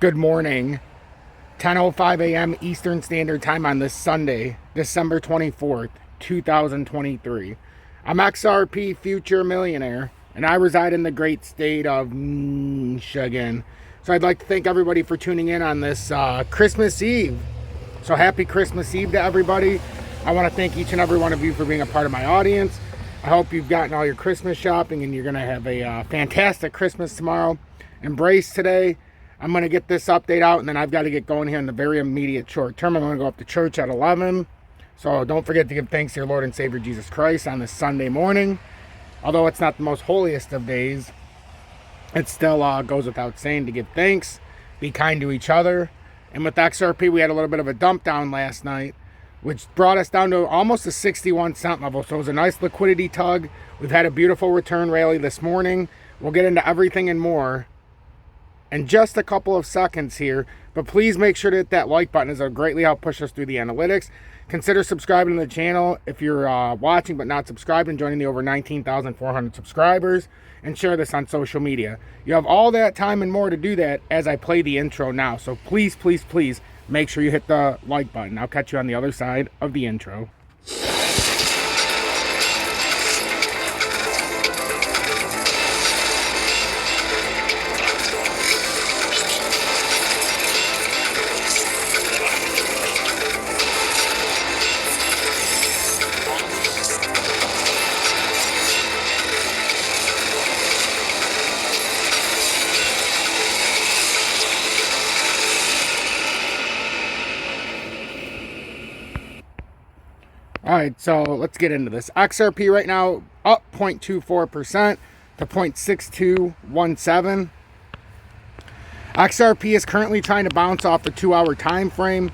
Good morning, 10:05 a.m. Eastern Standard Time on this Sunday, December 24th, 2023. I'm XRP Future Millionaire, and I reside in the great state of Michigan. So I'd like to thank everybody for tuning in on this Christmas Eve. So happy Christmas Eve to everybody. I want to thank each and every one of you for being a part of my audience. I hope you've gotten all your Christmas shopping and you're going to have a fantastic Christmas tomorrow. Embrace today. I'm going to get this update out, and then I've got to get going here in the very immediate short term. I'm going to go up to church at 11. So don't forget to give thanks to your Lord and Savior Jesus Christ on this Sunday morning. Although it's not the most holiest of days, it still goes without saying to give thanks, be kind to each other. And with XRP, we had a little bit of a dump down last night, which brought us down to almost a 61 cent level. So it was a nice liquidity tug. We've had a beautiful return rally this morning. We'll get into everything and more in just a couple of seconds here, but please make sure to hit that like button, as it'll greatly help push us through the analytics. Consider subscribing to the channel if you're watching but not subscribed, and joining the over 19,400 subscribers, and share this on social media. You have all that time and more to do that as I play the intro now. So please, please, please make sure you hit the like button. I'll catch you on the other side of the intro. All right, so let's get into this. XRP right now up 0.24% to 0.6217. XRP is currently trying to bounce off the 2-hour time frame.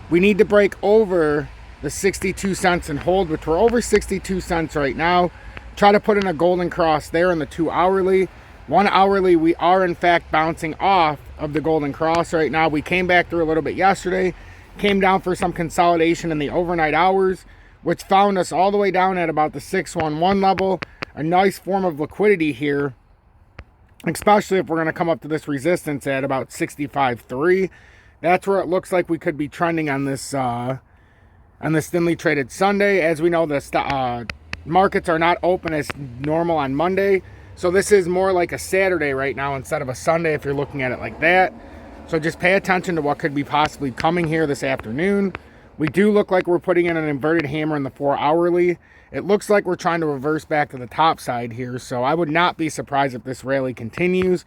We need to break over the 62 cents and hold, which we're over 62 cents right now. Try to put in a golden cross there in the 2-hourly. 1-hourly, we are in fact bouncing off of the golden cross right now. We came back through a little bit yesterday, came down for some consolidation in the overnight hours, which found us all the way down at about the 611 level. A nice form of liquidity here, especially if we're going to come up to this resistance at about 65.3. That's where it looks like we could be trending on this thinly traded Sunday. As we know, the markets are not open as normal on Monday, so this is more like a Saturday right now instead of a Sunday if you're looking at it like that. So just pay attention to what could be possibly coming here this afternoon. We do look like we're putting in an inverted hammer in the 4-hourly. It looks like we're trying to reverse back to the top side here, so I would not be surprised if this rally continues.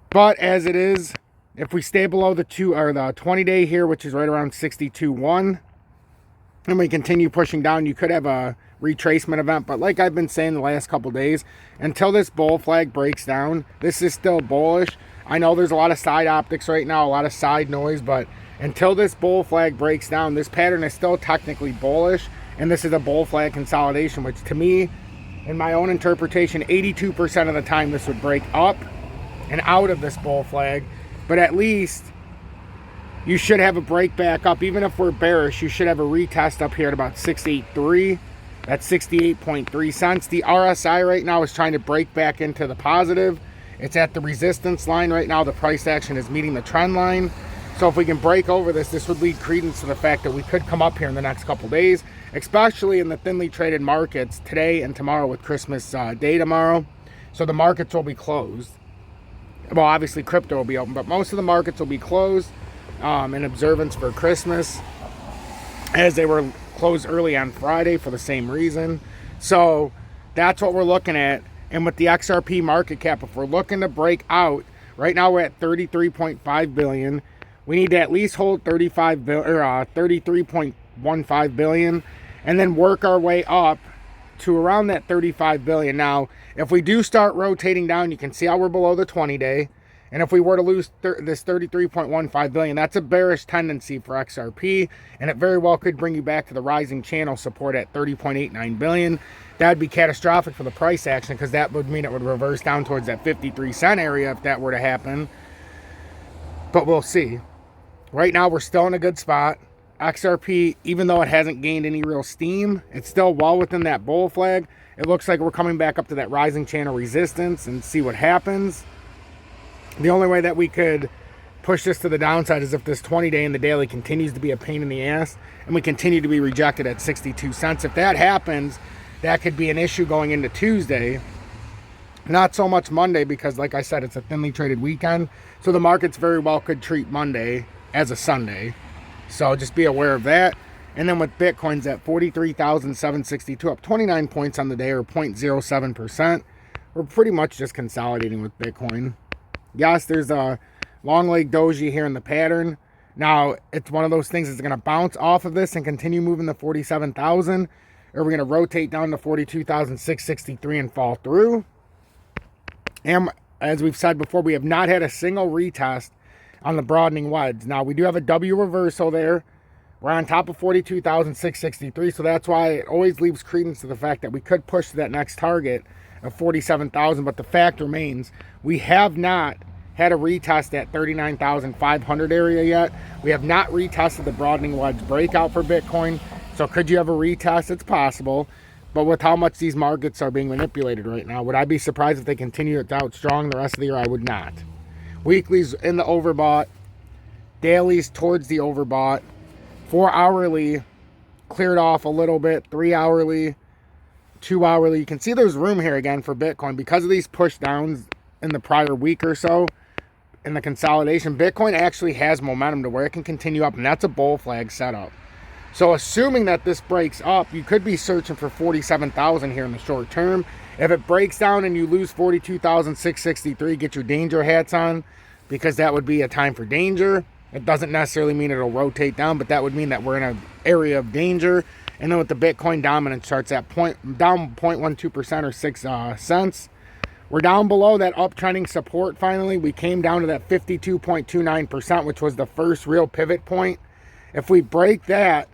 But as it is, if we stay below the 20-day here, which is right around 62.1, and we continue pushing down, you could have a retracement event. But like I've been saying the last couple days, until this bull flag breaks down, this is still bullish. I know there's a lot of side optics right now, a lot of side noise, but until this bull flag breaks down, this pattern is still technically bullish, and this is a bull flag consolidation, which to me, in my own interpretation, 82% of the time this would break up and out of this bull flag. But at least you should have a break back up. Even if we're bearish, you should have a retest up here at about 683. That's 68.3 cents. The RSI right now is trying to break back into the positive. It's at the resistance line right now. The price action is meeting the trend line. So if we can break over this, this would lead credence to the fact that we could come up here in the next couple days, especially in the thinly traded markets today and tomorrow, with Christmas Day tomorrow. So the markets will be closed. Well, obviously crypto will be open, but most of the markets will be closed in observance for Christmas, as they were closed early on Friday for the same reason. So that's what we're looking at. And with the XRP market cap, if we're looking to break out, right now we're at 33.5 billion. We need to at least hold 33.15 billion, and then work our way up to around that 35 billion. Now, if we do start rotating down, you can see how we're below the 20-day. And if we were to lose this 33.15 billion, that's a bearish tendency for XRP, and it very well could bring you back to the rising channel support at 30.89 billion. That'd be catastrophic for the price action, because that would mean it would reverse down towards that 53 cent area if that were to happen. But we'll see. Right now, we're still in a good spot. XRP, even though it hasn't gained any real steam, it's still well within that bull flag. It looks like we're coming back up to that rising channel resistance and see what happens. The only way that we could push this to the downside is if this 20-day in the daily continues to be a pain in the ass and we continue to be rejected at 62 cents. If that happens, that could be an issue going into Tuesday. Not so much Monday because, like I said, it's a thinly traded weekend. So the markets very well could treat Monday as a Sunday. So just be aware of that. And then with Bitcoin's at 43,762, up 29 points on the day, or 0.07%. We're pretty much just consolidating with Bitcoin. Yes, there's a long leg doji here in the pattern. Now, it's one of those things that's going to bounce off of this and continue moving to 47,000. Or we're going to rotate down to 42,663 and fall through. And as we've said before, we have not had a single retest on the broadening wedge. Now, we do have a W reversal there. We're on top of 42,663, so that's why it always leaves credence to the fact that we could push to that next target of 47,000, but the fact remains we have not had a retest at 39,500 area yet. We have not retested the broadening wedge breakout for Bitcoin, so could you have a retest? It's possible, but with how much these markets are being manipulated right now, would I be surprised if they continue it out strong the rest of the year? I would not. Weeklies in the overbought, dailies towards the overbought, 4 hourly cleared off a little bit, 3 hourly, 2 hourly. You can see there's room here again for Bitcoin because of these push downs in the prior week or so in the consolidation. Bitcoin actually has momentum to where it can continue up, and that's a bull flag setup. So assuming that this breaks up, you could be searching for 47,000 here in the short term. If it breaks down and you lose 42,663, get your danger hats on, because that would be a time for danger. It doesn't necessarily mean it'll rotate down, but that would mean that we're in an area of danger. And then with the Bitcoin dominance charts at down 0.12% or 6 cents. We're down below that uptrending support finally. We came down to that 52.29%, which was the first real pivot point. If we break that,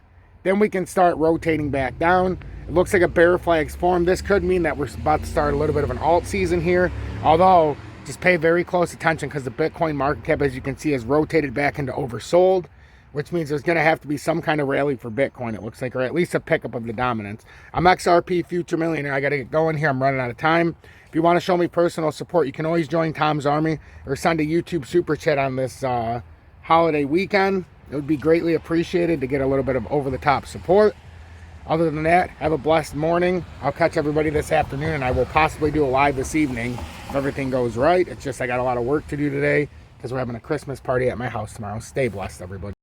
then we can start rotating back down. It looks like a bear flag's formed. This could mean that we're about to start a little bit of an alt season here. Although, just pay very close attention because the Bitcoin market cap, as you can see, has rotated back into oversold, which means there's going to have to be some kind of rally for Bitcoin, it looks like, or at least a pickup of the dominance. I'm XRP Future Millionaire. I got to get going here. I'm running out of time. If you want to show me personal support, you can always join Tom's Army or send a YouTube super chat on this holiday weekend. It would be greatly appreciated to get a little bit of over-the-top support. Other than that, have a blessed morning. I'll catch everybody this afternoon, and I will possibly do a live this evening if everything goes right. It's just I got a lot of work to do today because we're having a Christmas party at my house tomorrow. Stay blessed, everybody.